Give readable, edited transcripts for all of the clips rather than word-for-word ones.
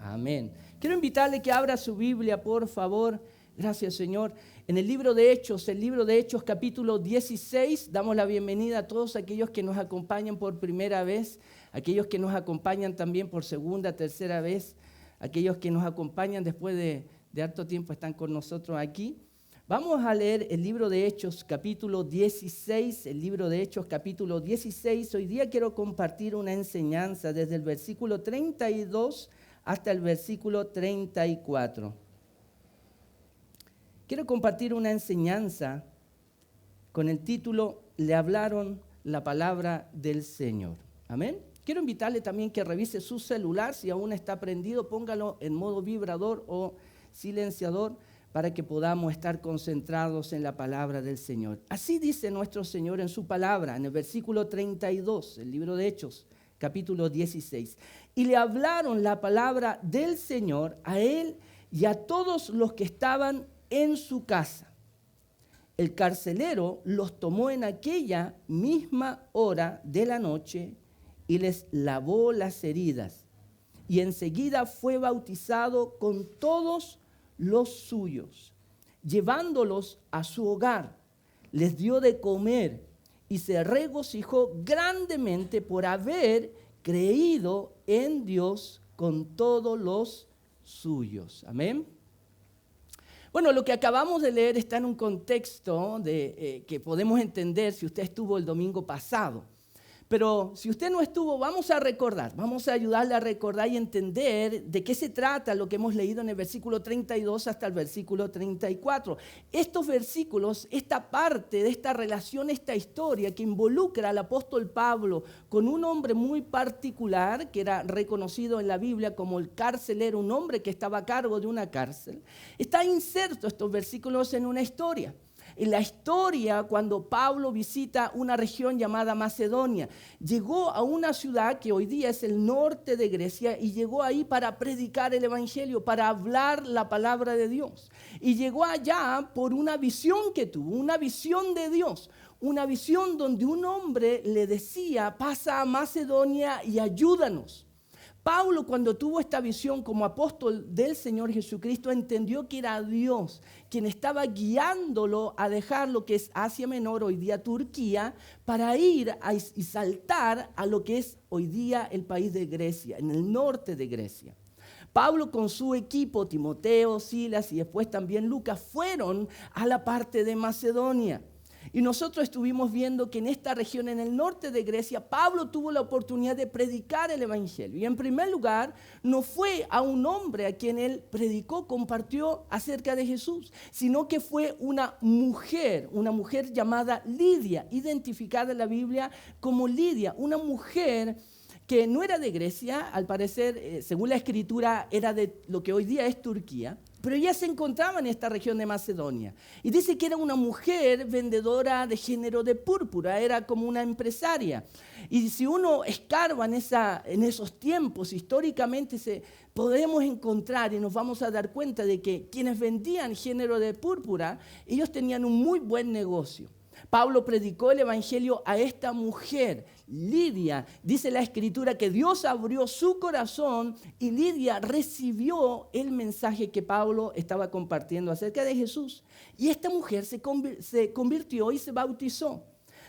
Amén. Quiero invitarle que abra su Biblia, por favor. Gracias, Señor. En el libro de Hechos, capítulo 16, damos la bienvenida a todos aquellos que nos acompañan por primera vez, aquellos que nos acompañan también por segunda, tercera vez, aquellos que nos acompañan después de harto tiempo están con nosotros aquí. Vamos a leer el libro de Hechos, capítulo 16, Hoy día quiero compartir una enseñanza desde el versículo 32 hasta el versículo 34. Quiero compartir una enseñanza con el título Le hablaron la palabra del Señor. Amén. Quiero invitarle también que revise su celular. Si aún está prendido, póngalo en modo vibrador o silenciador para que podamos estar concentrados en la palabra del Señor. Así dice nuestro Señor en su palabra, en el versículo 32, el libro de Hechos, capítulo 16. Y le hablaron la palabra del Señor a él y a todos los que estaban en su casa. El carcelero los tomó en aquella misma hora de la noche y les lavó las heridas. Y enseguida fue bautizado con todos los suyos. Llevándolos a su hogar, les dio de comer y se regocijó grandemente por haber creído en Dios con todos los suyos. Amén. Bueno, lo que acabamos de leer está en un contexto que podemos entender si usted estuvo el domingo pasado. Pero si usted no estuvo, vamos a ayudarle a recordar y entender de qué se trata lo que hemos leído en el versículo 32 hasta el versículo 34. Estos versículos, esta parte de esta relación, esta historia que involucra al apóstol Pablo con un hombre muy particular que era reconocido en la Biblia como el carcelero, un hombre que estaba a cargo de una cárcel, está inserto estos versículos en una historia. En la historia, cuando Pablo visita una región llamada Macedonia, llegó a una ciudad que hoy día es el norte de Grecia y llegó ahí para predicar el evangelio, para hablar la palabra de Dios. Y llegó allá por una visión que tuvo, una visión de Dios, una visión donde un hombre le decía, pasa a Macedonia y ayúdanos. Pablo, cuando tuvo esta visión como apóstol del Señor Jesucristo, entendió que era Dios quien estaba guiándolo a dejar lo que es Asia Menor, hoy día Turquía, para ir y saltar a lo que es hoy día el país de Grecia, en el norte de Grecia. Pablo con su equipo, Timoteo, Silas y después también Lucas, fueron a la parte de Macedonia. Y nosotros estuvimos viendo que en esta región, en el norte de Grecia, Pablo tuvo la oportunidad de predicar el evangelio. Y en primer lugar, no fue a un hombre a quien él predicó, compartió acerca de Jesús, sino que fue una mujer llamada Lidia, identificada en la Biblia como Lidia, una mujer que no era de Grecia, al parecer, según la escritura, era de lo que hoy día es Turquía. Pero ella se encontraba en esta región de Macedonia. Y dice que era una mujer vendedora de género de púrpura, era como una empresaria. Y si uno escarba en esos tiempos, históricamente podemos encontrar y nos vamos a dar cuenta de que quienes vendían género de púrpura, ellos tenían un muy buen negocio. Pablo predicó el evangelio a esta mujer, Lidia. Dice la escritura que Dios abrió su corazón y Lidia recibió el mensaje que Pablo estaba compartiendo acerca de Jesús. Y esta mujer se convirtió y se bautizó.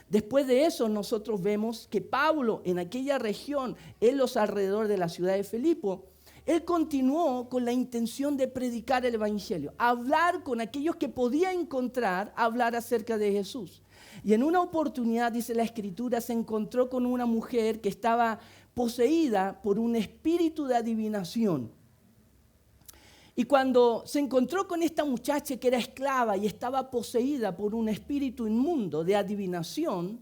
Después de eso nosotros vemos que Pablo en aquella región, en los alrededores de la ciudad de Filipo, él continuó con la intención de predicar el evangelio, hablar con aquellos que podía encontrar, hablar acerca de Jesús. Y en una oportunidad, dice la escritura, se encontró con una mujer que estaba poseída por un espíritu de adivinación. Y cuando se encontró con esta muchacha que era esclava y estaba poseída por un espíritu inmundo de adivinación,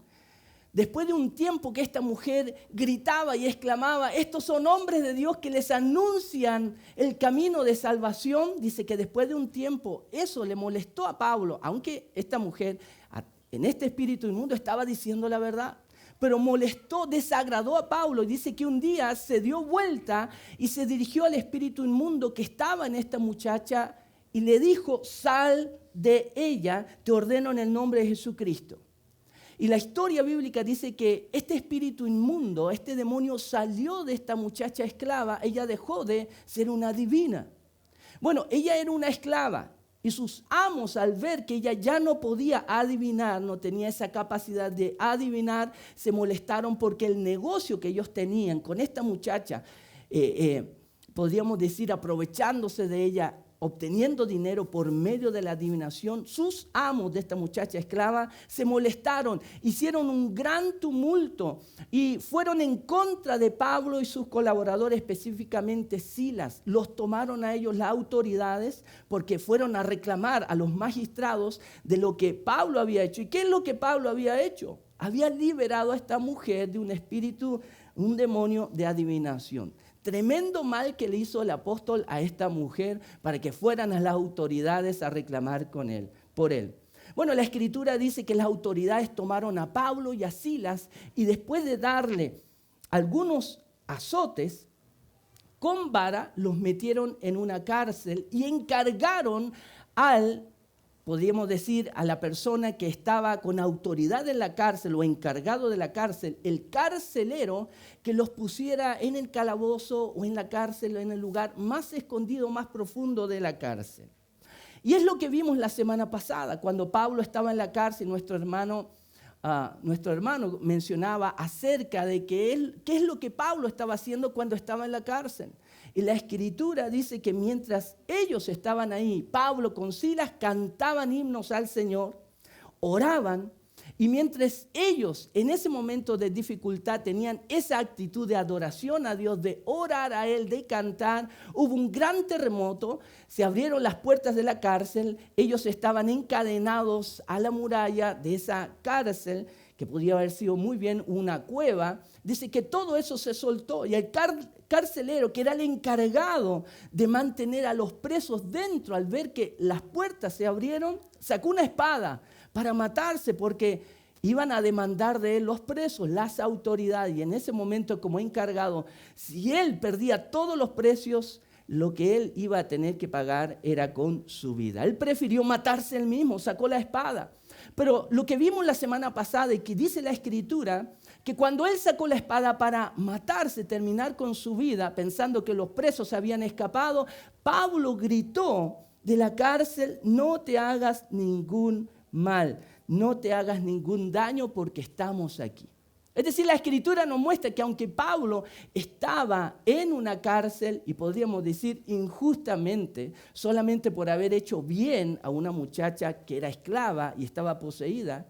después de un tiempo que esta mujer gritaba y exclamaba, estos son hombres de Dios que les anuncian el camino de salvación, dice que después de un tiempo eso le molestó a Pablo, aunque esta mujer en este espíritu inmundo estaba diciendo la verdad, pero molestó, desagradó a Pablo y dice que un día se dio vuelta y se dirigió al espíritu inmundo que estaba en esta muchacha y le dijo, sal de ella, te ordeno en el nombre de Jesucristo. Y la historia bíblica dice que este espíritu inmundo, este demonio salió de esta muchacha esclava, ella dejó de ser una divina. Bueno, ella era una esclava y sus amos al ver que ella ya no podía adivinar, no tenía esa capacidad de adivinar, se molestaron porque el negocio que ellos tenían con esta muchacha, podríamos decir aprovechándose de ella, obteniendo dinero por medio de la adivinación, sus amos de esta muchacha esclava se molestaron, hicieron un gran tumulto y fueron en contra de Pablo y sus colaboradores, específicamente Silas. Los tomaron a ellos las autoridades porque fueron a reclamar a los magistrados de lo que Pablo había hecho. ¿Y qué es lo que Pablo había hecho? Había liberado a esta mujer de un espíritu, un demonio de adivinación. Tremendo mal que le hizo el apóstol a esta mujer para que fueran a las autoridades a reclamar por él. Bueno, la escritura dice que las autoridades tomaron a Pablo y a Silas y después de darle algunos azotes, con vara los metieron en una cárcel y encargaron podríamos decir, a la persona que estaba con autoridad en la cárcel o encargado de la cárcel, el carcelero, que los pusiera en el calabozo o en la cárcel o en el lugar más escondido, más profundo de la cárcel. Y es lo que vimos la semana pasada, cuando Pablo estaba en la cárcel, nuestro hermano mencionaba acerca de qué es lo que Pablo estaba haciendo cuando estaba en la cárcel. Y la escritura dice que mientras ellos estaban ahí, Pablo con Silas cantaban himnos al Señor, oraban, y mientras ellos en ese momento de dificultad tenían esa actitud de adoración a Dios, de orar a Él, de cantar, hubo un gran terremoto, se abrieron las puertas de la cárcel, ellos estaban encadenados a la muralla de esa cárcel, que podía haber sido muy bien una cueva. Dice que todo eso se soltó y el carcelero, que era el encargado de mantener a los presos dentro, al ver que las puertas se abrieron, sacó una espada para matarse porque iban a demandar de él los presos, las autoridades. Y en ese momento, como encargado, si él perdía todos los precios, lo que él iba a tener que pagar era con su vida. Él prefirió matarse él mismo, sacó la espada. Pero lo que vimos la semana pasada y que dice la escritura, que cuando él sacó la espada para matarse, terminar con su vida, pensando que los presos habían escapado, Pablo gritó de la cárcel: no te hagas ningún mal, no te hagas ningún daño porque estamos aquí. Es decir, la escritura nos muestra que aunque Pablo estaba en una cárcel, y podríamos decir injustamente, solamente por haber hecho bien a una muchacha que era esclava y estaba poseída,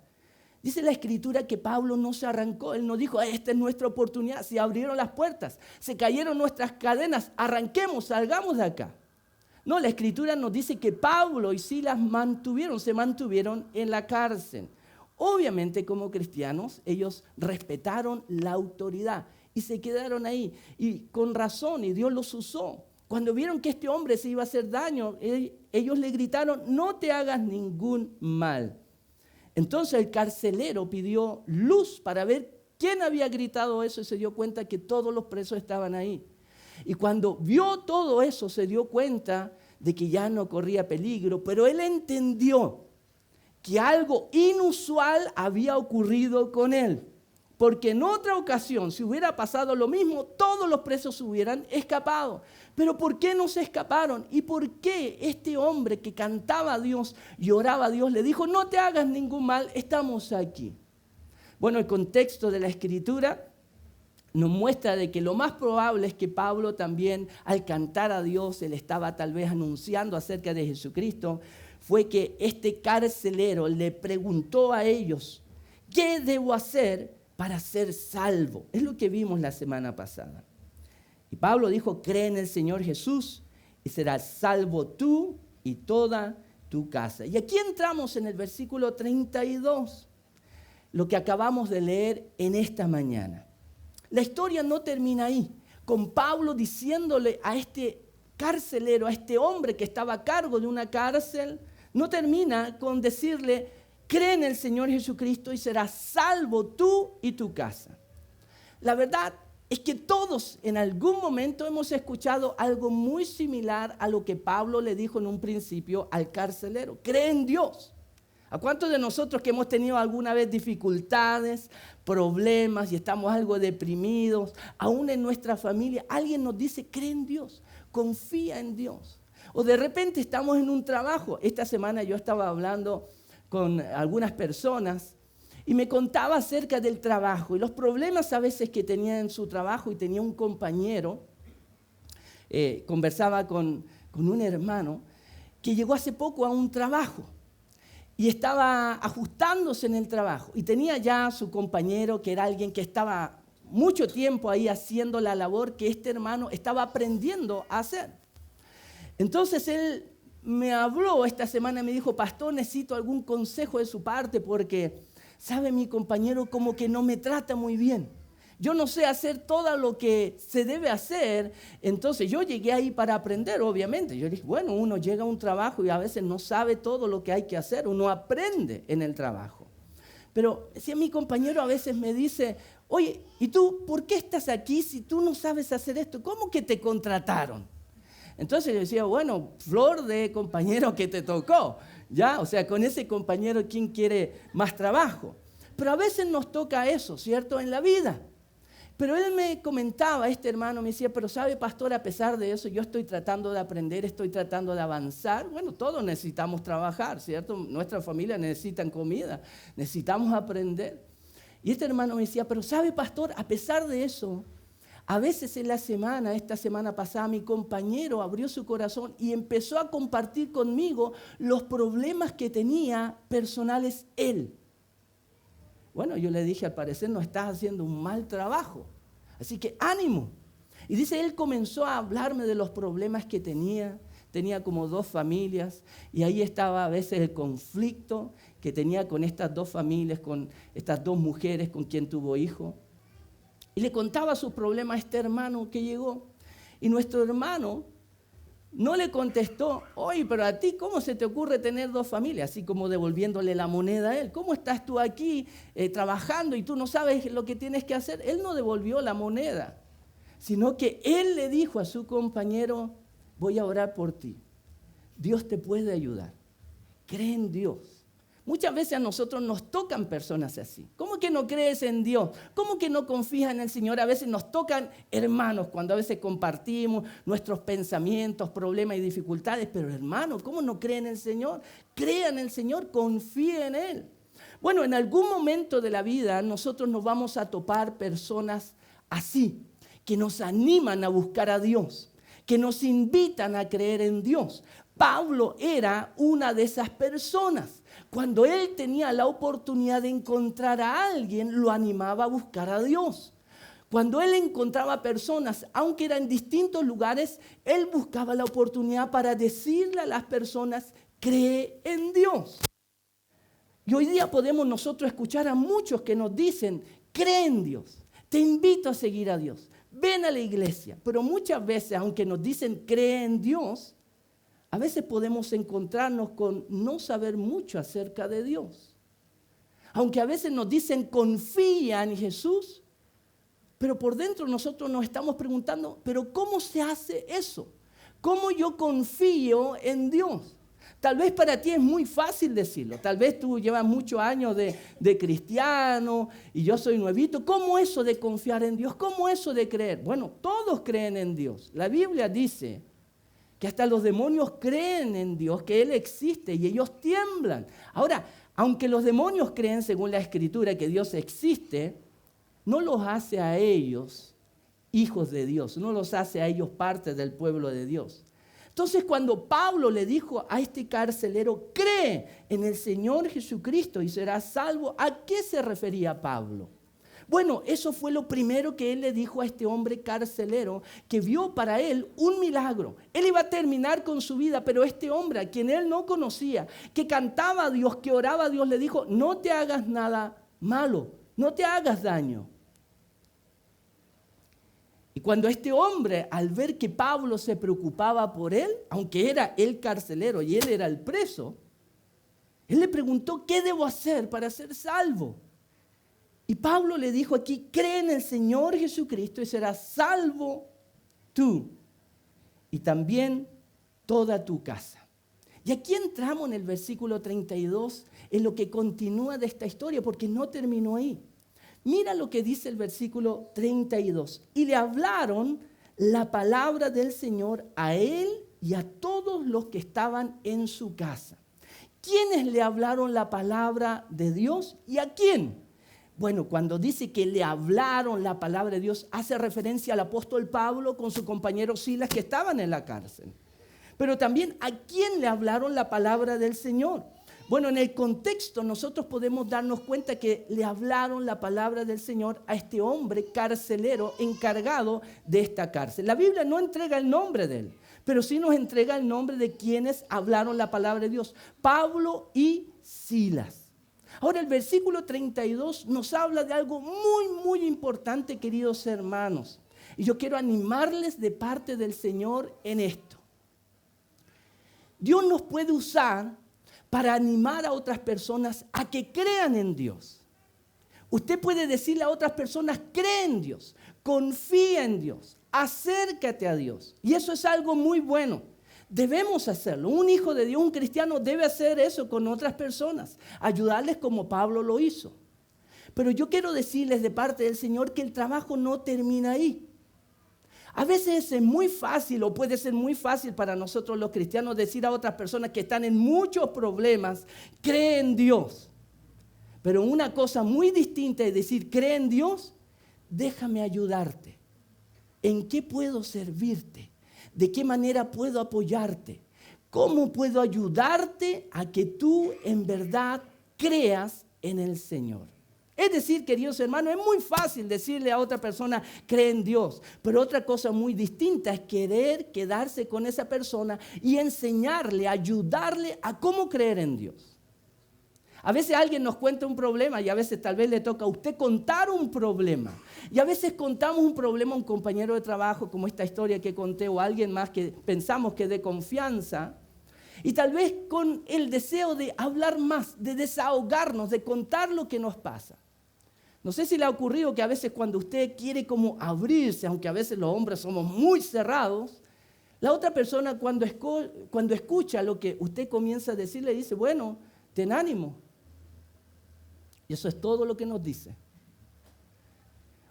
dice la escritura que Pablo no se arrancó, él no dijo: esta es nuestra oportunidad, se abrieron las puertas, se cayeron nuestras cadenas, arranquemos, salgamos de acá. No, la escritura nos dice que Pablo y Silas se mantuvieron en la cárcel. Obviamente, como cristianos, ellos respetaron la autoridad y se quedaron ahí. Y con razón, y Dios los usó. Cuando vieron que este hombre se iba a hacer daño, ellos le gritaron: no te hagas ningún mal. Entonces el carcelero pidió luz para ver quién había gritado eso y se dio cuenta que todos los presos estaban ahí. Y cuando vio todo eso, se dio cuenta de que ya no corría peligro, pero él entendió que algo inusual había ocurrido con él. Porque en otra ocasión, si hubiera pasado lo mismo, todos los presos hubieran escapado. Pero ¿por qué no se escaparon? ¿Y por qué este hombre que cantaba a Dios y oraba a Dios le dijo: no te hagas ningún mal, estamos aquí? Bueno, el contexto de la escritura nos muestra de que lo más probable es que Pablo también, al cantar a Dios, él estaba tal vez anunciando acerca de Jesucristo, fue que este carcelero le preguntó a ellos: ¿qué debo hacer para ser salvo? Es lo que vimos la semana pasada. Y Pablo dijo: cree en el Señor Jesús y serás salvo tú y toda tu casa. Y aquí entramos en el versículo 32, lo que acabamos de leer en esta mañana. La historia no termina ahí, con Pablo diciéndole a este carcelero, a este hombre que estaba a cargo de una cárcel, no termina con decirle: cree en el Señor Jesucristo y serás salvo tú y tu casa. La verdad es que todos en algún momento hemos escuchado algo muy similar a lo que Pablo le dijo en un principio al carcelero: cree en Dios. ¿A cuántos de nosotros que hemos tenido alguna vez dificultades, problemas y estamos algo deprimidos, aún en nuestra familia, alguien nos dice, cree en Dios, confía en Dios? O de repente estamos en un trabajo. Esta semana yo estaba hablando con algunas personas y me contaba acerca del trabajo y los problemas a veces que tenía en su trabajo, y tenía un compañero, conversaba con un hermano que llegó hace poco a un trabajo y estaba ajustándose en el trabajo y tenía ya a su compañero, que era alguien que estaba mucho tiempo ahí haciendo la labor que este hermano estaba aprendiendo a hacer. Entonces él me habló esta semana y me dijo, pastor, necesito algún consejo de su parte porque, ¿sabe? Mi compañero como que no me trata muy bien. Yo no sé hacer todo lo que se debe hacer. Entonces yo llegué ahí para aprender, obviamente. Yo dije, bueno, uno llega a un trabajo y a veces no sabe todo lo que hay que hacer. Uno aprende en el trabajo. Pero si mi compañero a veces me dice, oye, ¿y tú por qué estás aquí si tú no sabes hacer esto? ¿Cómo que te contrataron? Entonces yo decía, bueno, flor de compañero que te tocó, ¿ya? O sea, con ese compañero, ¿quién quiere más trabajo? Pero a veces nos toca eso, ¿cierto? En la vida. Pero él me comentaba, este hermano me decía, pero sabe, pastor, a pesar de eso, yo estoy tratando de aprender, estoy tratando de avanzar. Bueno, todos necesitamos trabajar, ¿cierto? Nuestra familia necesitan comida, necesitamos aprender. Y este hermano me decía, pero sabe, pastor, a pesar de eso, a veces en la semana, esta semana pasada, mi compañero abrió su corazón y empezó a compartir conmigo los problemas que tenía personales él. Bueno, yo le dije, al parecer no estás haciendo un mal trabajo, así que ánimo. Y dice, él comenzó a hablarme de los problemas que tenía como 2 familias, y ahí estaba a veces el conflicto que tenía con estas 2 familias, con estas 2 mujeres con quien tuvo hijo. Y le contaba sus problemas a este hermano que llegó, y nuestro hermano no le contestó, oye, pero a ti, ¿cómo se te ocurre tener 2 familias? Así como devolviéndole la moneda a él. ¿Cómo estás tú aquí trabajando y tú no sabes lo que tienes que hacer? Él no devolvió la moneda, sino que él le dijo a su compañero, voy a orar por ti. Dios te puede ayudar. Cree en Dios. Muchas veces a nosotros nos tocan personas así. ¿Cómo que no crees en Dios? ¿Cómo que no confías en el Señor? A veces nos tocan hermanos cuando a veces compartimos nuestros pensamientos, problemas y dificultades. Pero hermano, ¿cómo no cree en el Señor? Crea en el Señor, confíe en Él. Bueno, en algún momento de la vida nosotros nos vamos a topar personas así, que nos animan a buscar a Dios, que nos invitan a creer en Dios. Pablo era una de esas personas. Cuando él tenía la oportunidad de encontrar a alguien, lo animaba a buscar a Dios. Cuando él encontraba personas, aunque eran en distintos lugares, él buscaba la oportunidad para decirle a las personas, cree en Dios. Y hoy día podemos nosotros escuchar a muchos que nos dicen, cree en Dios, te invito a seguir a Dios, ven a la iglesia. Pero muchas veces, aunque nos dicen, cree en Dios, a veces podemos encontrarnos con no saber mucho acerca de Dios. Aunque a veces nos dicen confía en Jesús, pero por dentro nosotros nos estamos preguntando, ¿pero cómo se hace eso? ¿Cómo yo confío en Dios? Tal vez para ti es muy fácil decirlo. Tal vez tú llevas muchos años de cristiano y yo soy nuevito. ¿Cómo eso de confiar en Dios? ¿Cómo eso de creer? Bueno, todos creen en Dios. La Biblia dice que hasta los demonios creen en Dios, que Él existe y ellos tiemblan. Ahora, aunque los demonios creen, según la Escritura, que Dios existe, no los hace a ellos hijos de Dios, no los hace a ellos parte del pueblo de Dios. Entonces, cuando Pablo le dijo a este carcelero, cree en el Señor Jesucristo y serás salvo, ¿a qué se refería Pablo? Bueno, eso fue lo primero que él le dijo a este hombre carcelero, que vio para él un milagro. Él iba a terminar con su vida, pero este hombre, a quien él no conocía, que cantaba a Dios, que oraba a Dios, le dijo, no te hagas nada malo, no te hagas daño. Y cuando este hombre, al ver que Pablo se preocupaba por él, aunque era el carcelero y él era el preso, él le preguntó, ¿qué debo hacer para ser salvo? Y Pablo le dijo aquí, cree en el Señor Jesucristo y serás salvo tú y también toda tu casa. Y aquí entramos en el versículo 32, en lo que continúa de esta historia, porque no terminó ahí. Mira lo que dice el versículo 32. Y le hablaron la palabra del Señor a él y a todos los que estaban en su casa. ¿Quiénes le hablaron la palabra de Dios y a quién? Bueno, cuando dice que le hablaron la palabra de Dios, hace referencia al apóstol Pablo con su compañero Silas que estaban en la cárcel. Pero también a quién le hablaron la palabra del Señor. Bueno, en el contexto nosotros podemos darnos cuenta que le hablaron la palabra del Señor a este hombre carcelero encargado de esta cárcel. La Biblia no entrega el nombre de él, pero sí nos entrega el nombre de quienes hablaron la palabra de Dios: Pablo y Silas. Ahora el versículo 32 nos habla de algo muy importante, queridos hermanos. Y yo quiero animarles de parte del Señor en esto. Dios nos puede usar para animar a otras personas a que crean en Dios. Usted puede decirle a otras personas: cree en Dios, confía en Dios, acércate a Dios. Y eso es algo muy bueno. Debemos hacerlo. Un hijo de Dios, un cristiano, debe hacer eso con otras personas, ayudarles como Pablo lo hizo. Pero yo quiero decirles de parte del Señor que el trabajo no termina ahí. A veces es muy fácil, o puede ser muy fácil para nosotros los cristianos, decir a otras personas que están en muchos problemas: cree en Dios. Pero una cosa muy distinta es decir: cree en Dios, déjame ayudarte. ¿En qué puedo servirte? ¿De qué manera puedo apoyarte? ¿Cómo puedo ayudarte a que tú en verdad creas en el Señor? Es decir, queridos hermanos, es muy fácil decirle a otra persona: cree en Dios. Pero otra cosa muy distinta es querer quedarse con esa persona y enseñarle, ayudarle a cómo creer en Dios. A veces alguien nos cuenta un problema y a veces tal vez le toca a usted contar un problema. Y a veces contamos un problema a un compañero de trabajo, como esta historia que conté, o a alguien más que pensamos que es de confianza. Y tal vez con el deseo de hablar más, de desahogarnos, de contar lo que nos pasa. No sé si le ha ocurrido que a veces cuando usted quiere como abrirse, aunque a veces los hombres somos muy cerrados, la otra persona cuando escucha lo que usted comienza a decir, le dice: bueno, ten ánimo. Y eso es todo lo que nos dice.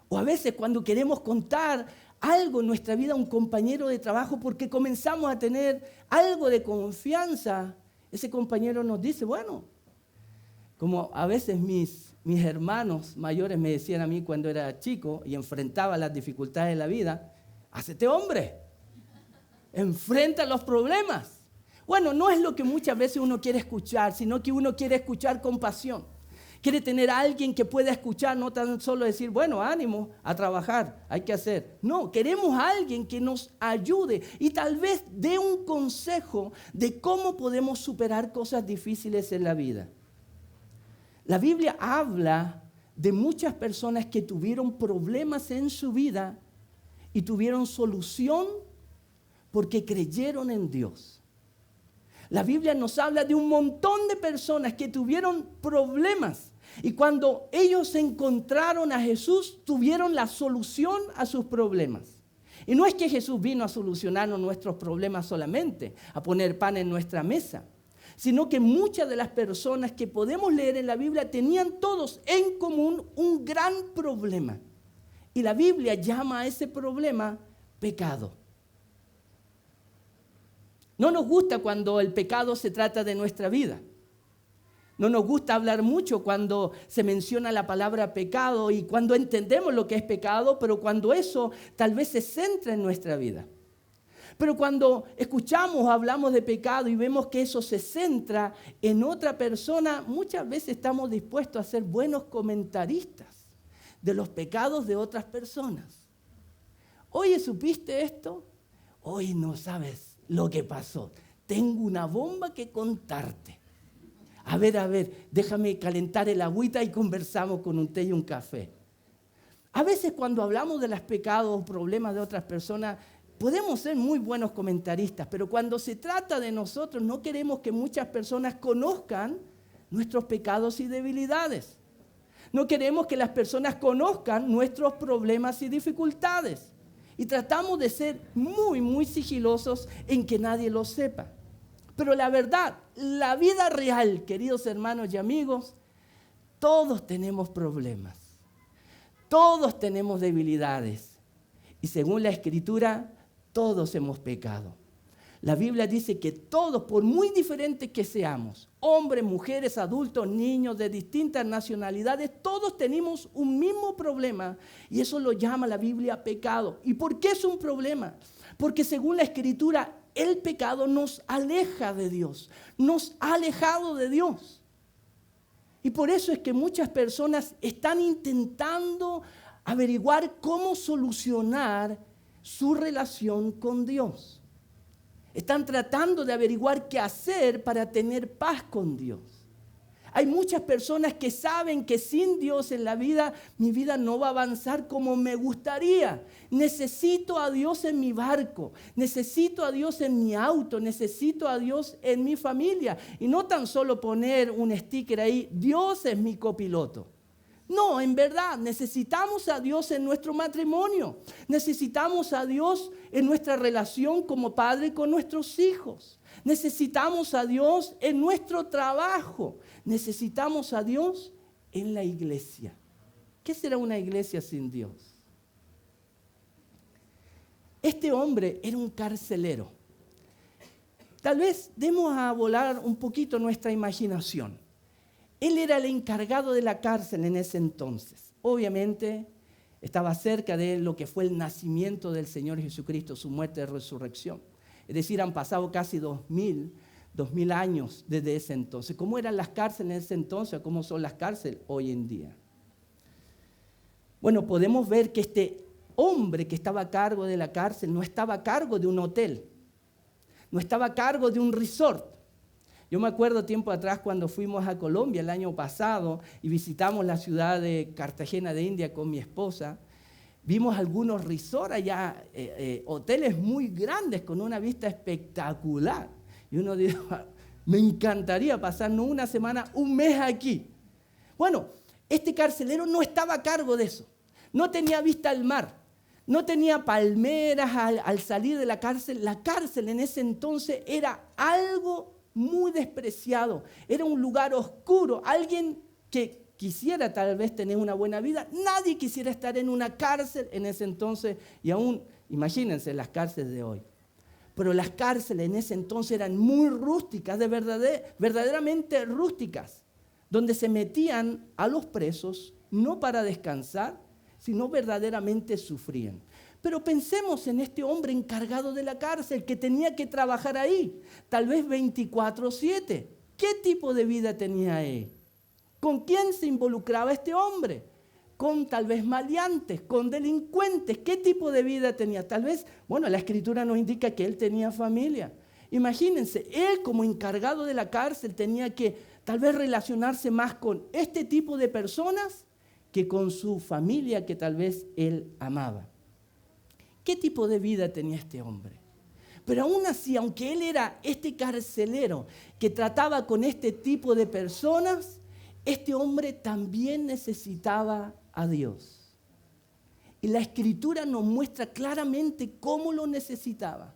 O a veces cuando queremos contar algo en nuestra vida a un compañero de trabajo porque comenzamos a tener algo de confianza, ese compañero nos dice: bueno, como a veces mis hermanos mayores me decían a mí cuando era chico y enfrentaba las dificultades de la vida: hácete hombre, enfrenta los problemas. Bueno, no es lo que muchas veces uno quiere escuchar, sino que uno quiere escuchar con pasión. Quiere tener a alguien que pueda escuchar, no tan solo decir: bueno, ánimo, a trabajar, hay que hacer. No, queremos a alguien que nos ayude y tal vez dé un consejo de cómo podemos superar cosas difíciles en la vida. La Biblia habla de muchas personas que tuvieron problemas en su vida y tuvieron solución porque creyeron en Dios. La Biblia nos habla de un montón de personas que tuvieron problemas y cuando ellos encontraron a Jesús, tuvieron la solución a sus problemas. Y no es que Jesús vino a solucionarnos nuestros problemas solamente, a poner pan en nuestra mesa, sino que muchas de las personas que podemos leer en la Biblia tenían todos en común un gran problema. Y la Biblia llama a ese problema pecado. No nos gusta cuando el pecado se trata de nuestra vida. No nos gusta hablar mucho cuando se menciona la palabra pecado y cuando entendemos lo que es pecado, pero cuando eso tal vez se centra en nuestra vida. Pero cuando escuchamos o hablamos de pecado y vemos que eso se centra en otra persona, muchas veces estamos dispuestos a ser buenos comentaristas de los pecados de otras personas. Oye, ¿supiste esto? Hoy no sabes lo que pasó. Tengo una bomba que contarte. A ver, déjame calentar el agüita y conversamos con un té y un café. A veces cuando hablamos de los pecados o problemas de otras personas, podemos ser muy buenos comentaristas, pero cuando se trata de nosotros, no queremos que muchas personas conozcan nuestros pecados y debilidades. No queremos que las personas conozcan nuestros problemas y dificultades. Y tratamos de ser muy sigilosos en que nadie lo sepa. Pero la verdad, la vida real, queridos hermanos y amigos, todos tenemos problemas. Todos tenemos debilidades. Y según la Escritura, todos hemos pecado. La Biblia dice que todos, por muy diferentes que seamos, hombres, mujeres, adultos, niños de distintas nacionalidades, todos tenemos un mismo problema y eso lo llama la Biblia pecado. ¿Y por qué es un problema? Porque según la Escritura, el pecado nos aleja de Dios, nos ha alejado de Dios. Y por eso es que muchas personas están intentando averiguar cómo solucionar su relación con Dios. Están tratando de averiguar qué hacer para tener paz con Dios. Hay muchas personas que saben que sin Dios en la vida, mi vida no va a avanzar como me gustaría. Necesito a Dios en mi barco, necesito a Dios en mi auto, necesito a Dios en mi familia. Y no tan solo poner un sticker ahí, Dios es mi copiloto. No, en verdad, necesitamos a Dios en nuestro matrimonio. Necesitamos a Dios en nuestra relación como padre con nuestros hijos. Necesitamos a Dios en nuestro trabajo. Necesitamos a Dios en la iglesia. ¿Qué será una iglesia sin Dios? Este hombre era un carcelero. Tal vez demos a volar un poquito nuestra imaginación. Él era el encargado de la cárcel en ese entonces. Obviamente estaba cerca de lo que fue el nacimiento del Señor Jesucristo, su muerte y resurrección. Es decir, han pasado casi 2000 años desde ese entonces. ¿Cómo eran las cárceles en ese entonces? ¿Cómo son las cárceles hoy en día? Bueno, podemos ver que este hombre que estaba a cargo de la cárcel no estaba a cargo de un hotel, no estaba a cargo de un resort. Yo me acuerdo tiempo atrás cuando fuimos a Colombia el año pasado y visitamos la ciudad de Cartagena de India con mi esposa. Vimos algunos resorts allá, hoteles muy grandes con una vista espectacular. Y uno dijo, me encantaría pasar no una semana, un mes aquí. Bueno, este carcelero no estaba a cargo de eso. No tenía vista al mar. No tenía palmeras al salir de la cárcel. La cárcel en ese entonces era algo muy despreciado, era un lugar oscuro. Alguien que quisiera tal vez tener una buena vida, nadie quisiera estar en una cárcel en ese entonces y aún, imagínense las cárceles de hoy. Pero las cárceles en ese entonces eran muy rústicas, verdaderamente rústicas, donde se metían a los presos no para descansar, sino verdaderamente sufrían. Pero pensemos en este hombre encargado de la cárcel que tenía que trabajar ahí, tal vez 24/7. ¿Qué tipo de vida tenía él? ¿Con quién se involucraba este hombre? Con tal vez maleantes, con delincuentes. ¿Qué tipo de vida tenía? Tal vez, bueno, la Escritura nos indica que él tenía familia. Imagínense, él como encargado de la cárcel tenía que tal vez relacionarse más con este tipo de personas que con su familia que tal vez él amaba. ¿Qué tipo de vida tenía este hombre? Pero aún así, aunque él era este carcelero que trataba con este tipo de personas, este hombre también necesitaba a Dios. Y la Escritura nos muestra claramente cómo lo necesitaba.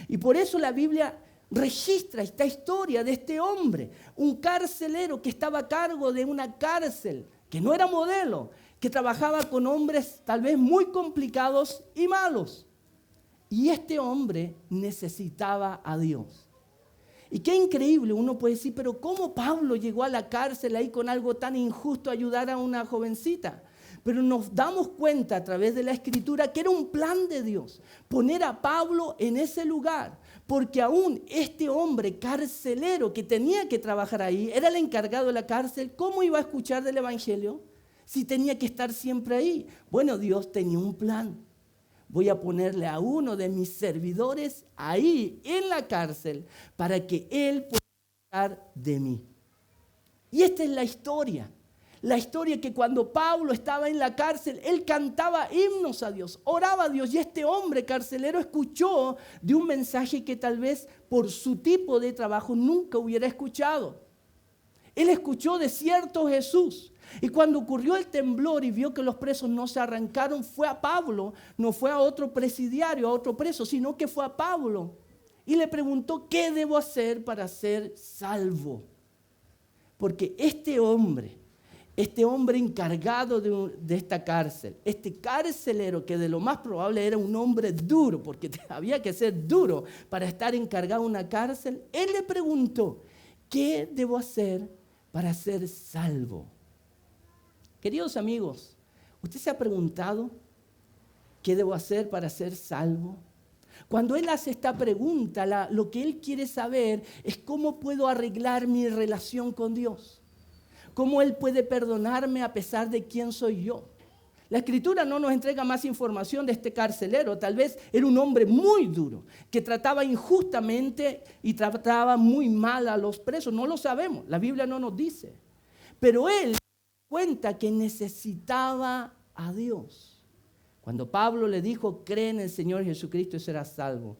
Y por eso la Biblia registra esta historia de este hombre, un carcelero que estaba a cargo de una cárcel, que no era modelo, que trabajaba con hombres tal vez muy complicados y malos. Y este hombre necesitaba a Dios. Y qué increíble, uno puede decir, pero ¿cómo Pablo llegó a la cárcel ahí con algo tan injusto a ayudar a una jovencita? Pero nos damos cuenta a través de la Escritura que era un plan de Dios, poner a Pablo en ese lugar, porque aún este hombre carcelero que tenía que trabajar ahí, era el encargado de la cárcel, ¿cómo iba a escuchar del Evangelio si tenía que estar siempre ahí? Bueno, Dios tenía un plan. Voy a ponerle a uno de mis servidores ahí en la cárcel para que él pueda hablar de mí. Y esta es la historia. La historia que cuando Pablo estaba en la cárcel, él cantaba himnos a Dios, oraba a Dios. Y este hombre carcelero escuchó de un mensaje que tal vez por su tipo de trabajo nunca hubiera escuchado. Él escuchó de cierto Jesús. Y cuando ocurrió el temblor y vio que los presos no se arrancaron, fue a Pablo, no fue a otro presidiario, a otro preso, sino que fue a Pablo. y le preguntó, ¿qué debo hacer para ser salvo? Porque este hombre encargado de esta cárcel, este carcelero que de lo más probable era un hombre duro, porque había que ser duro para estar encargado de una cárcel, él le preguntó, ¿qué debo hacer para ser salvo? Queridos amigos, ¿usted se ha preguntado qué debo hacer para ser salvo? Cuando él hace esta pregunta, lo que él quiere saber es cómo puedo arreglar mi relación con Dios. ¿Cómo Él puede perdonarme a pesar de quién soy yo? La Escritura no nos entrega más información de este carcelero. Tal vez era un hombre muy duro, que trataba injustamente y trataba muy mal a los presos. No lo sabemos, la Biblia no nos dice. Pero él cuenta que necesitaba a Dios. Cuando Pablo le dijo, cree en el Señor Jesucristo y serás salvo,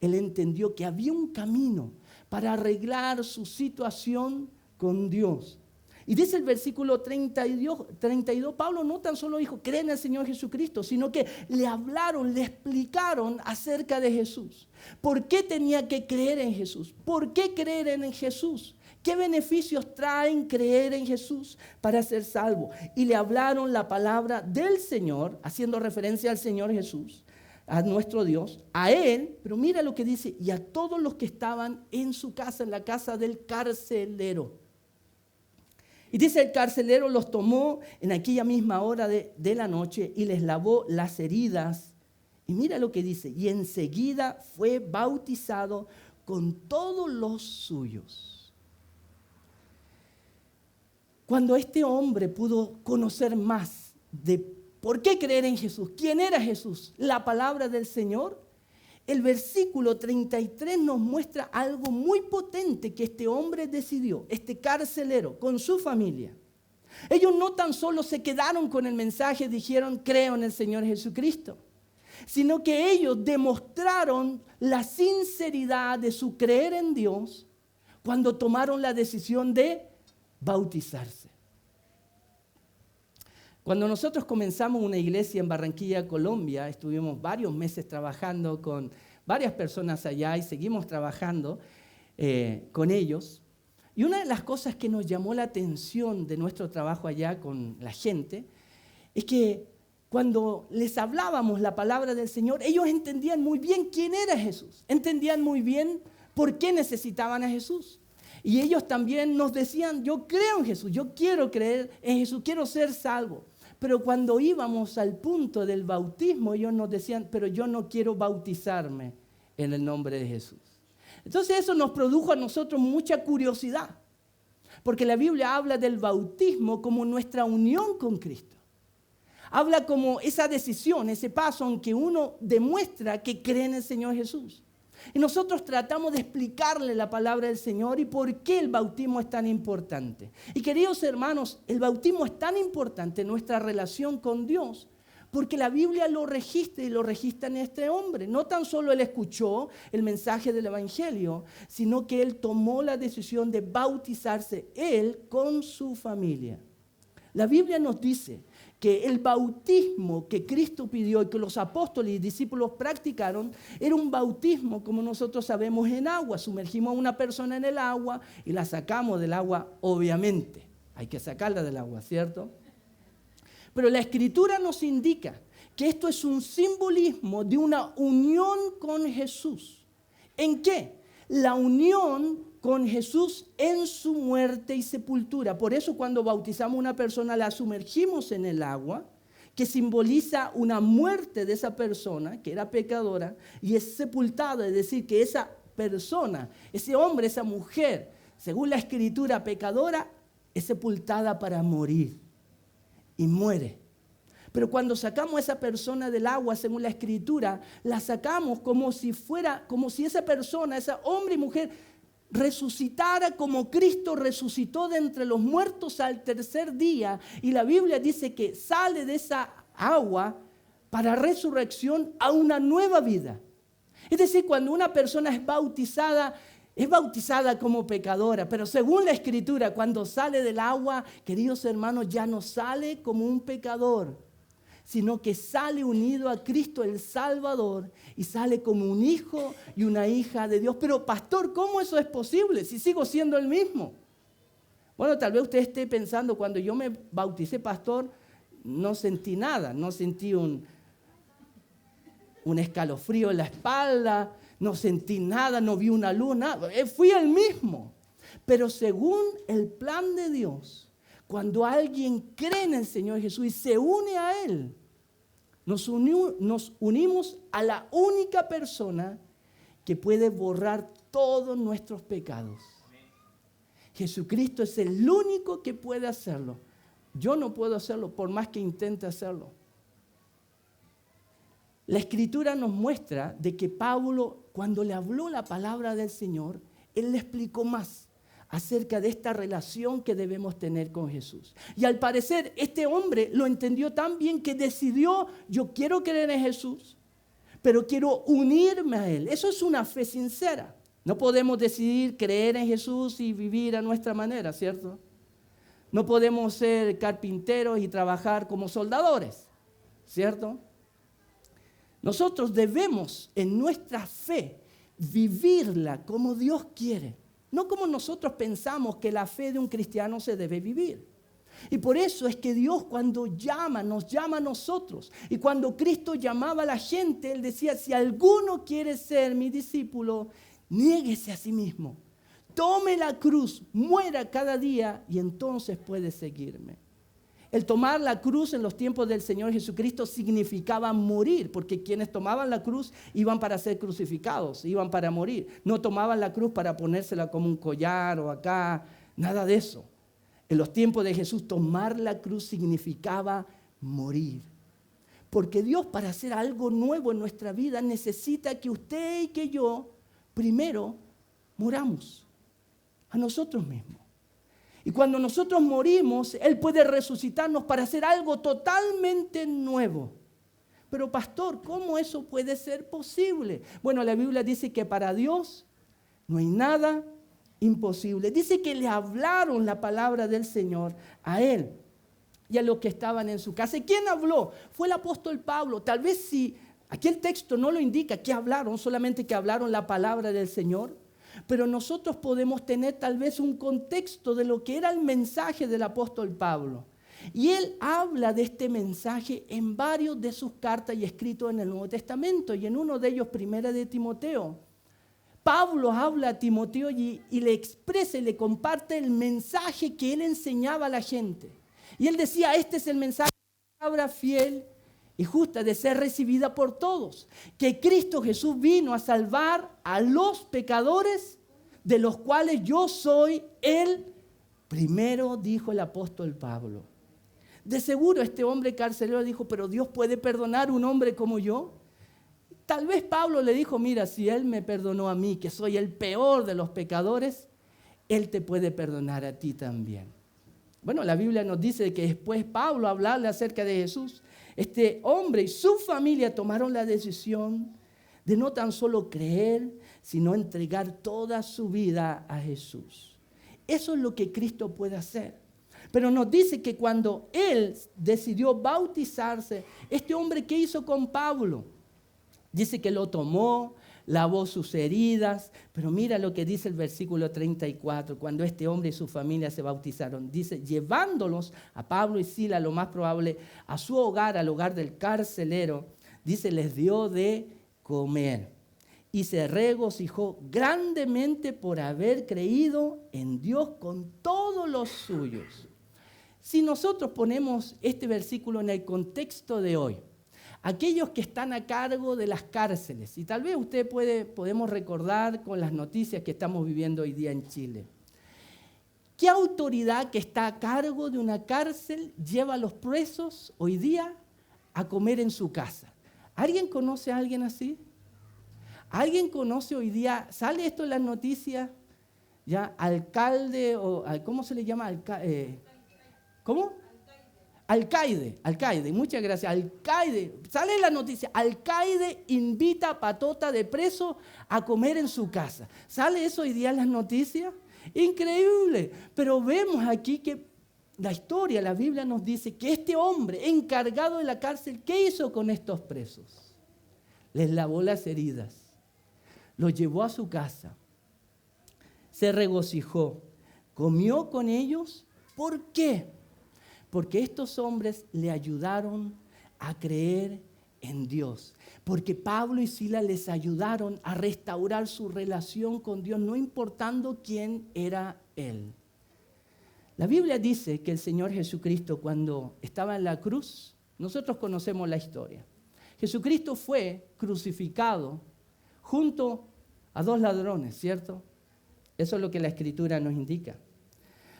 él entendió que había un camino para arreglar su situación con Dios. Y dice el versículo 32, Pablo no tan solo dijo, cree en el Señor Jesucristo, sino que le hablaron, le explicaron acerca de Jesús. ¿Por qué tenía que creer en Jesús? ¿Por qué creer en Jesús? ¿Qué beneficios traen creer en Jesús para ser salvo? Y le hablaron la palabra del Señor, haciendo referencia al Señor Jesús, a nuestro Dios, a Él, pero mira lo que dice, y a todos los que estaban en su casa, en la casa del carcelero. Y dice, el carcelero los tomó en aquella misma hora de la noche y les lavó las heridas. Y mira lo que dice, y enseguida fue bautizado con todos los suyos. Cuando este hombre pudo conocer más de por qué creer en Jesús, quién era Jesús, la palabra del Señor, el versículo 33 nos muestra algo muy potente que este hombre decidió, este carcelero, con su familia. Ellos no tan solo se quedaron con el mensaje, dijeron, creo en el Señor Jesucristo, sino que ellos demostraron la sinceridad de su creer en Dios cuando tomaron la decisión de bautizarse. Cuando nosotros comenzamos una iglesia en Barranquilla, Colombia, estuvimos varios meses trabajando con varias personas allá y seguimos trabajando con ellos. Y una de las cosas que nos llamó la atención de nuestro trabajo allá con la gente es que cuando les hablábamos la palabra del Señor, ellos entendían muy bien quién era Jesús, entendían muy bien por qué necesitaban a Jesús. Y ellos también nos decían, yo creo en Jesús, yo quiero creer en Jesús, quiero ser salvo. Pero cuando íbamos al punto del bautismo, ellos nos decían, pero yo no quiero bautizarme en el nombre de Jesús. Entonces eso nos produjo a nosotros mucha curiosidad, porque la Biblia habla del bautismo como nuestra unión con Cristo. Habla como esa decisión, ese paso en que uno demuestra que cree en el Señor Jesús. Y nosotros tratamos de explicarle la palabra del Señor y por qué el bautismo es tan importante. Y queridos hermanos, el bautismo es tan importante en nuestra relación con Dios porque la Biblia lo registra y lo registra en este hombre. No tan solo él escuchó el mensaje del Evangelio, sino que él tomó la decisión de bautizarse él con su familia. La Biblia nos dice que el bautismo que Cristo pidió y que los apóstoles y discípulos practicaron era un bautismo, como nosotros sabemos, en agua. Sumergimos a una persona en el agua y la sacamos del agua, obviamente. Hay que sacarla del agua, ¿cierto? Pero la Escritura nos indica que esto es un simbolismo de una unión con Jesús. ¿En qué? La unión con Jesús en su muerte y sepultura. Por eso cuando bautizamos a una persona la sumergimos en el agua, que simboliza una muerte de esa persona que era pecadora y es sepultada, es decir, que esa persona, ese hombre, esa mujer, según la Escritura pecadora, es sepultada para morir y muere. Pero cuando sacamos a esa persona del agua, según la Escritura, la sacamos como si esa persona, ese hombre y mujer, resucitara como Cristo resucitó de entre los muertos al tercer día. Y la Biblia dice que sale de esa agua para resurrección a una nueva vida. Es decir, cuando una persona es bautizada como pecadora, pero según la Escritura, cuando sale del agua, queridos hermanos, ya no sale como un pecador, sino que sale unido a Cristo el Salvador y sale como un hijo y una hija de Dios. Pero pastor, ¿cómo eso es posible si sigo siendo el mismo? Bueno, tal vez usted esté pensando, cuando yo me bauticé pastor, no sentí nada, no sentí un escalofrío en la espalda, no sentí nada, no vi una luz, nada. Fui el mismo. Pero según el plan de Dios, cuando alguien cree en el Señor Jesús y se une a Él, nos unimos a la única persona que puede borrar todos nuestros pecados. Jesucristo es el único que puede hacerlo. Yo no puedo hacerlo por más que intente hacerlo. La Escritura nos muestra de que Pablo, cuando le habló la palabra del Señor, él le explicó más acerca de esta relación que debemos tener con Jesús. Y al parecer este hombre lo entendió tan bien que decidió, yo quiero creer en Jesús, pero quiero unirme a Él. Eso es una fe sincera. No podemos decidir creer en Jesús y vivir a nuestra manera, ¿cierto? No podemos ser carpinteros y trabajar como soldadores, ¿cierto? Nosotros debemos en nuestra fe vivirla como Dios quiere. No como nosotros pensamos que la fe de un cristiano se debe vivir. Y por eso es que Dios cuando nos llama a nosotros. Y cuando Cristo llamaba a la gente, Él decía, si alguno quiere ser mi discípulo, niéguese a sí mismo. Tome la cruz, muera cada día y entonces puede seguirme. El tomar la cruz en los tiempos del Señor Jesucristo significaba morir, porque quienes tomaban la cruz iban para ser crucificados, iban para morir. No tomaban la cruz para ponérsela como un collar o acá, nada de eso. En los tiempos de Jesús, tomar la cruz significaba morir. Porque Dios, para hacer algo nuevo en nuestra vida, necesita que usted y que yo, primero, muramos a nosotros mismos. Y cuando nosotros morimos, Él puede resucitarnos para hacer algo totalmente nuevo. Pero pastor, ¿cómo eso puede ser posible? Bueno, la Biblia dice que para Dios no hay nada imposible. Dice que le hablaron la palabra del Señor a Él y a los que estaban en su casa. ¿Y quién habló? Fue el apóstol Pablo. Tal vez si aquí el texto no lo indica que hablaron, solamente que hablaron la palabra del Señor. Pero nosotros podemos tener tal vez un contexto de lo que era el mensaje del apóstol Pablo. Y él habla de este mensaje en varios de sus cartas y escritos en el Nuevo Testamento. Y en uno de ellos, Primera de Timoteo. Pablo habla a Timoteo y le expresa y le comparte el mensaje que él enseñaba a la gente. Y él decía, este es el mensaje de la palabra fiel y justa de ser recibida por todos, que Cristo Jesús vino a salvar a los pecadores, de los cuales yo soy el primero, dijo el apóstol Pablo. De seguro este hombre carcelero dijo, pero Dios puede perdonar a un hombre como yo. Tal vez Pablo le dijo, mira, si Él me perdonó a mí, que soy el peor de los pecadores, Él te puede perdonar a ti también. Bueno, la Biblia nos dice que después Pablo hablarle acerca de Jesús, este hombre y su familia tomaron la decisión de no tan solo creer, sino entregar toda su vida a Jesús. Eso es lo que Cristo puede hacer. Pero nos dice que cuando él decidió bautizarse, este hombre, ¿qué hizo con Pablo? Dice que lo tomó, lavó sus heridas, pero mira lo que dice el versículo 34, cuando este hombre y su familia se bautizaron. Dice, llevándolos a Pablo y Silas, lo más probable, a su hogar, al hogar del carcelero, dice, les dio de comer. Y se regocijó grandemente por haber creído en Dios con todos los suyos. Si nosotros ponemos este versículo en el contexto de hoy, aquellos que están a cargo de las cárceles, y tal vez podemos recordar con las noticias que estamos viviendo hoy día en Chile. ¿Qué autoridad que está a cargo de una cárcel lleva a los presos hoy día a comer en su casa? ¿Alguien conoce a alguien así? ¿Alguien conoce hoy día, sale esto en las noticias, ya alcalde o, ¿cómo se le llama? ¿Cómo? Alcaide, muchas gracias. Alcaide, sale la noticia, Alcaide invita a patota de preso a comer en su casa. ¿Sale eso hoy día en las noticias? Increíble, pero vemos aquí que la historia, la Biblia nos dice que este hombre encargado de la cárcel, ¿qué hizo con estos presos? Les lavó las heridas, los llevó a su casa, se regocijó, comió con ellos. ¿Por qué? Porque estos hombres le ayudaron a creer en Dios. Porque Pablo y Silas les ayudaron a restaurar su relación con Dios, no importando quién era él. La Biblia dice que el Señor Jesucristo, cuando estaba en la cruz, nosotros conocemos la historia. Jesucristo fue crucificado junto a dos ladrones, ¿cierto? Eso es lo que la Escritura nos indica.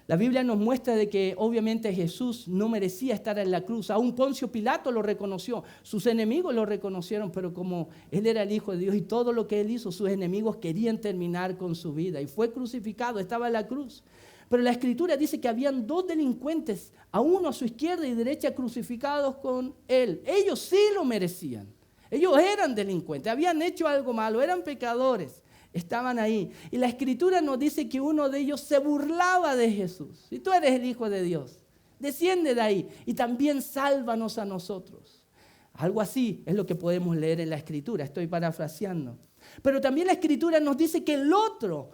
La Biblia nos muestra de que obviamente Jesús no merecía estar en la cruz. Aún Poncio Pilato lo reconoció, sus enemigos lo reconocieron, pero como Él era el Hijo de Dios y todo lo que Él hizo, sus enemigos querían terminar con su vida. Y fue crucificado, estaba en la cruz. Pero la Escritura dice que habían dos delincuentes, a uno a su izquierda y derecha, crucificados con Él. Ellos sí lo merecían. Ellos eran delincuentes, habían hecho algo malo, eran pecadores. Estaban ahí. Y la Escritura nos dice que uno de ellos se burlaba de Jesús. Si tú eres el Hijo de Dios, desciende de ahí y también sálvanos a nosotros. Algo así es lo que podemos leer en la Escritura. Estoy parafraseando. Pero también la Escritura nos dice que el otro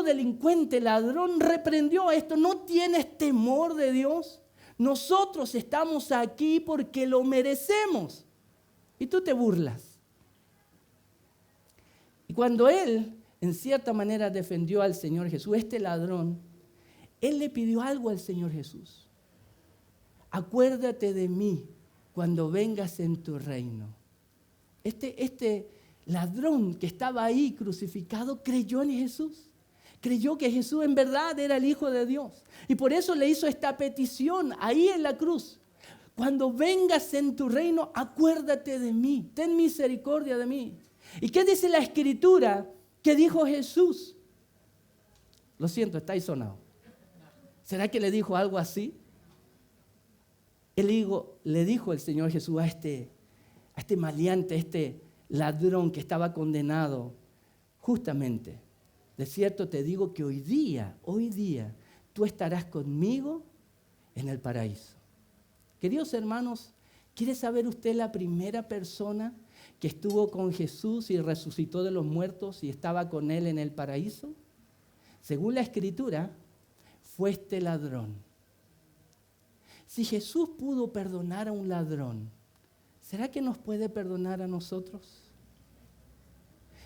delincuente, ladrón, reprendió esto. ¿No tienes temor de Dios? Nosotros estamos aquí porque lo merecemos. Y tú te burlas. Y cuando él, en cierta manera, defendió al Señor Jesús, este ladrón, él le pidió algo al Señor Jesús. Acuérdate de mí cuando vengas en tu reino. Este ladrón que estaba ahí crucificado creyó en Jesús. Creyó que Jesús en verdad era el Hijo de Dios. Y por eso le hizo esta petición ahí en la cruz. Cuando vengas en tu reino, acuérdate de mí. Ten misericordia de mí. ¿Y qué dice la Escritura que dijo Jesús? Lo siento, está ahí sonado. ¿Será que le dijo algo así? Le dijo el Señor Jesús a este maleante, a este ladrón que estaba condenado, justamente, de cierto te digo que hoy día, tú estarás conmigo en el paraíso. Queridos hermanos, ¿quiere saber usted la primera persona que estuvo con Jesús y resucitó de los muertos y estaba con Él en el paraíso? Según la Escritura, fue este ladrón. Si Jesús pudo perdonar a un ladrón, ¿será que nos puede perdonar a nosotros?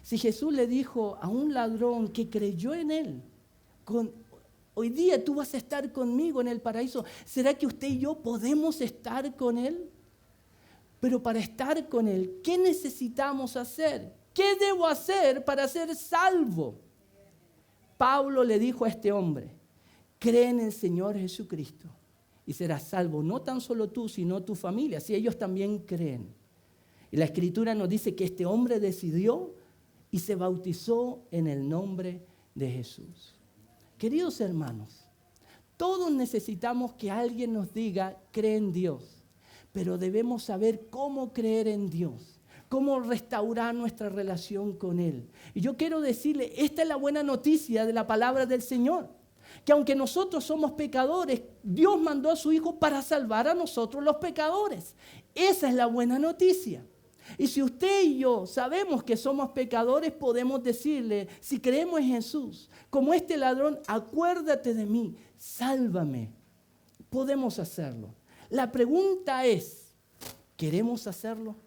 Si Jesús le dijo a un ladrón que creyó en Él, hoy día tú vas a estar conmigo en el paraíso, ¿será que usted y yo podemos estar con Él? Pero para estar con Él, ¿qué necesitamos hacer? ¿Qué debo hacer para ser salvo? Pablo le dijo a este hombre, cree en el Señor Jesucristo y serás salvo, no tan solo tú, sino tu familia, si ellos también creen. Y la Escritura nos dice que este hombre decidió y se bautizó en el nombre de Jesús. Queridos hermanos, todos necesitamos que alguien nos diga, cree en Dios, pero debemos saber cómo creer en Dios, cómo restaurar nuestra relación con Él. Y yo quiero decirle, esta es la buena noticia de la palabra del Señor, que aunque nosotros somos pecadores, Dios mandó a su Hijo para salvar a nosotros los pecadores. Esa es la buena noticia. Y si usted y yo sabemos que somos pecadores, podemos decirle, si creemos en Jesús, como este ladrón, acuérdate de mí, sálvame. Podemos hacerlo. La pregunta es, ¿queremos hacerlo?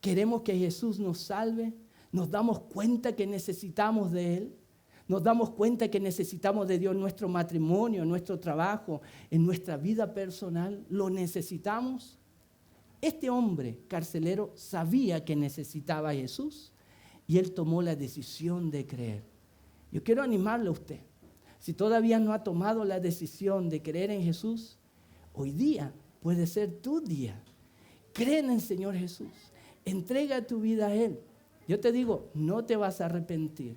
¿Queremos que Jesús nos salve? ¿Nos damos cuenta que necesitamos de Él? ¿Nos damos cuenta que necesitamos de Dios en nuestro matrimonio, en nuestro trabajo, en nuestra vida personal? ¿Lo necesitamos? Este hombre carcelero sabía que necesitaba a Jesús y él tomó la decisión de creer. Yo quiero animarle a usted. Si todavía no ha tomado la decisión de creer en Jesús, hoy día puede ser tu día. Cree en el Señor Jesús. Entrega tu vida a Él. Yo te digo, no te vas a arrepentir.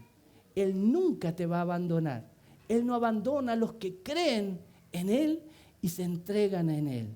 Él nunca te va a abandonar. Él no abandona a los que creen en Él y se entregan en Él.